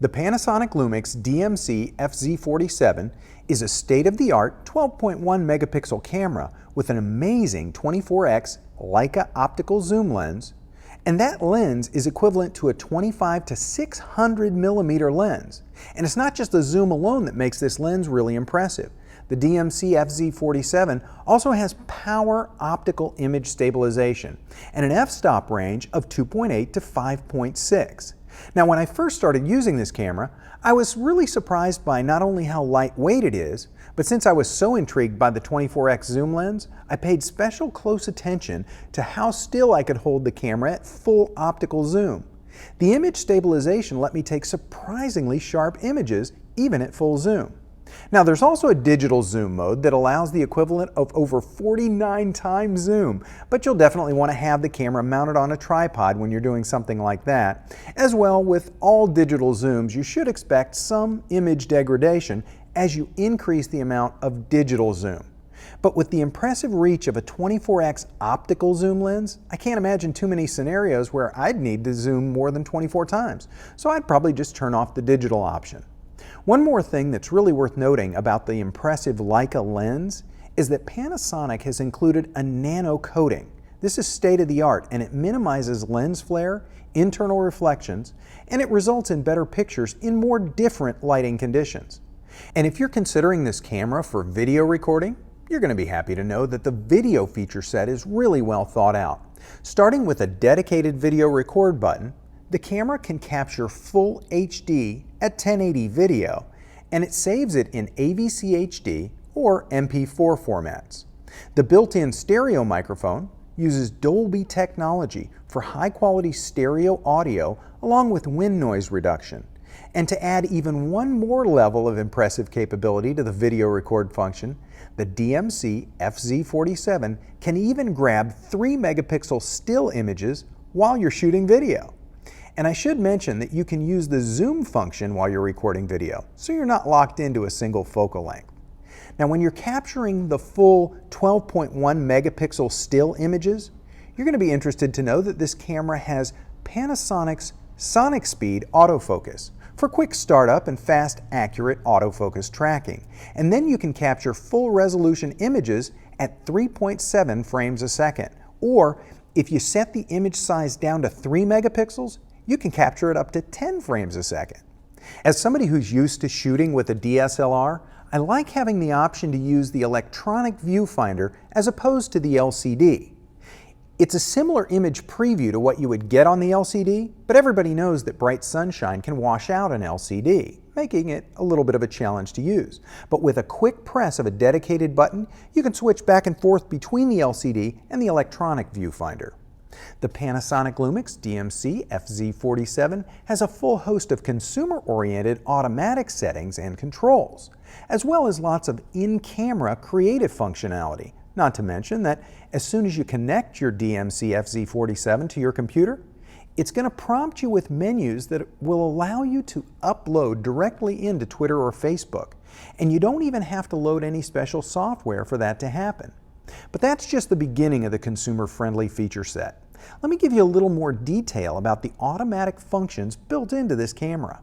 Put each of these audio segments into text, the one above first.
The Panasonic Lumix DMC-FZ47 is a state-of-the-art 12.1 megapixel camera with an amazing 24x Leica optical zoom lens, and that lens is equivalent to a 25 to 600 millimeter lens. And it's not just the zoom alone that makes this lens really impressive. The DMC-FZ47 also has power optical image stabilization and an f-stop range of 2.8 to 5.6. Now, when I first started using this camera, I was really surprised by not only how lightweight it is, but since I was so intrigued by the 24x zoom lens, I paid special close attention to how still I could hold the camera at full optical zoom. The image stabilization let me take surprisingly sharp images, even at full zoom. Now, there's also a digital zoom mode that allows the equivalent of over 49 times zoom, but you'll definitely want to have the camera mounted on a tripod when you're doing something like that. As well, with all digital zooms, you should expect some image degradation as you increase the amount of digital zoom. But with the impressive reach of a 24x optical zoom lens, I can't imagine too many scenarios where I'd need to zoom more than 24 times, so I'd probably just turn off the digital option. One more thing that's really worth noting about the impressive Leica lens is that Panasonic has included a nano coating. This is state-of-the-art, and it minimizes lens flare, internal reflections, and it results in better pictures in more different lighting conditions. And if you're considering this camera for video recording, you're going to be happy to know that the video feature set is really well thought out. Starting with a dedicated video record button, the camera can capture full HD at 1080 video, and it saves it in AVC HD or MP4 formats. The built-in stereo microphone uses Dolby technology for high-quality stereo audio along with wind noise reduction. And to add even one more level of impressive capability to the video record function, the DMC-FZ47 can even grab 3 megapixel still images while you're shooting video. And I should mention that you can use the zoom function while you're recording video, so you're not locked into a single focal length. Now, when you're capturing the full 12.1 megapixel still images, you're going to be interested to know that this camera has Panasonic's Sonic Speed autofocus for quick startup and fast, accurate autofocus tracking. And then you can capture full resolution images at 3.7 frames a second. Or if you set the image size down to 3 megapixels, you can capture it up to 10 frames a second. As somebody who's used to shooting with a DSLR, I like having the option to use the electronic viewfinder as opposed to the LCD. It's a similar image preview to what you would get on the LCD, but everybody knows that bright sunshine can wash out an LCD, making it a little bit of a challenge to use. But with a quick press of a dedicated button, you can switch back and forth between the LCD and the electronic viewfinder. The Panasonic Lumix DMC-FZ47 has a full host of consumer-oriented automatic settings and controls, as well as lots of in-camera creative functionality. Not to mention that as soon as you connect your DMC-FZ47 to your computer, it's going to prompt you with menus that will allow you to upload directly into Twitter or Facebook, and you don't even have to load any special software for that to happen. But that's just the beginning of the consumer-friendly feature set. Let me give you a little more detail about the automatic functions built into this camera.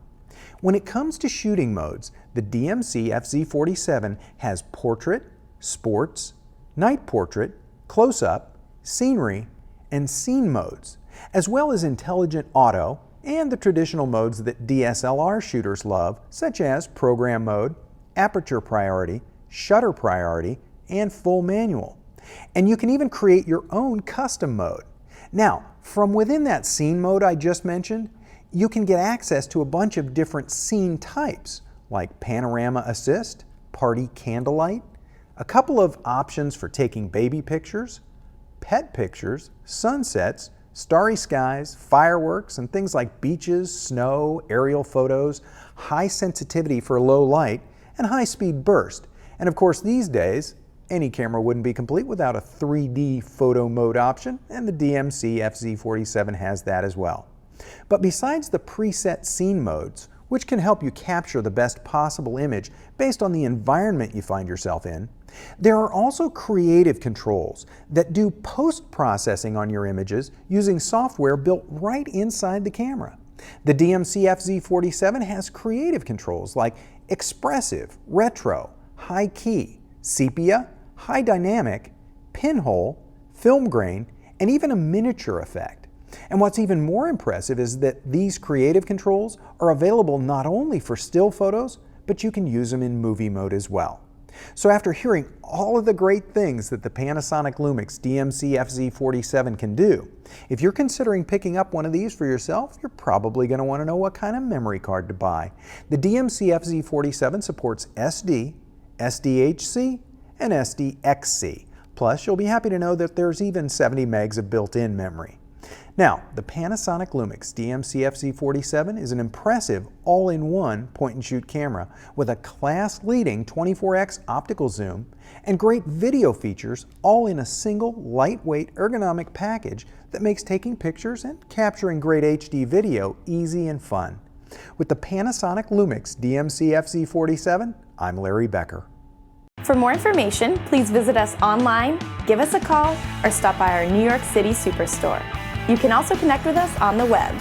When it comes to shooting modes, the DMC-FZ47 has portrait, sports, night portrait, close-up, scenery, and scene modes, as well as intelligent auto and the traditional modes that DSLR shooters love, such as program mode, aperture priority, shutter priority, and full manual. And you can even create your own custom mode. Now, from within that scene mode I just mentioned, you can get access to a bunch of different scene types, like panorama assist, party candlelight, a couple of options for taking baby pictures, pet pictures, sunsets, starry skies, fireworks, and things like beaches, snow, aerial photos, high sensitivity for low light, and high-speed burst. And of course, these days, any camera wouldn't be complete without a 3D photo mode option, and the DMC-FZ47 has that as well. But besides the preset scene modes, which can help you capture the best possible image based on the environment you find yourself in, there are also creative controls that do post-processing on your images using software built right inside the camera. The DMC-FZ47 has creative controls like expressive, retro, high key, sepia, high dynamic, pinhole, film grain, and even a miniature effect. And what's even more impressive is that these creative controls are available not only for still photos, but you can use them in movie mode as well. So after hearing all of the great things that the Panasonic Lumix DMC-FZ47 can do, if you're considering picking up one of these for yourself, you're probably going to want to know what kind of memory card to buy. The DMC-FZ47 supports SD, SDHC, and SDXC. Plus, you'll be happy to know that there's even 70 megs of built-in memory. Now, the Panasonic Lumix DMC-FZ47 is an impressive all-in-one point-and-shoot camera with a class-leading 24x optical zoom and great video features, all in a single lightweight ergonomic package that makes taking pictures and capturing great HD video easy and fun. With the Panasonic Lumix DMC-FZ47, I'm Larry Becker. For more information, please visit us online, give us a call, or stop by our New York City Superstore. You can also connect with us on the web.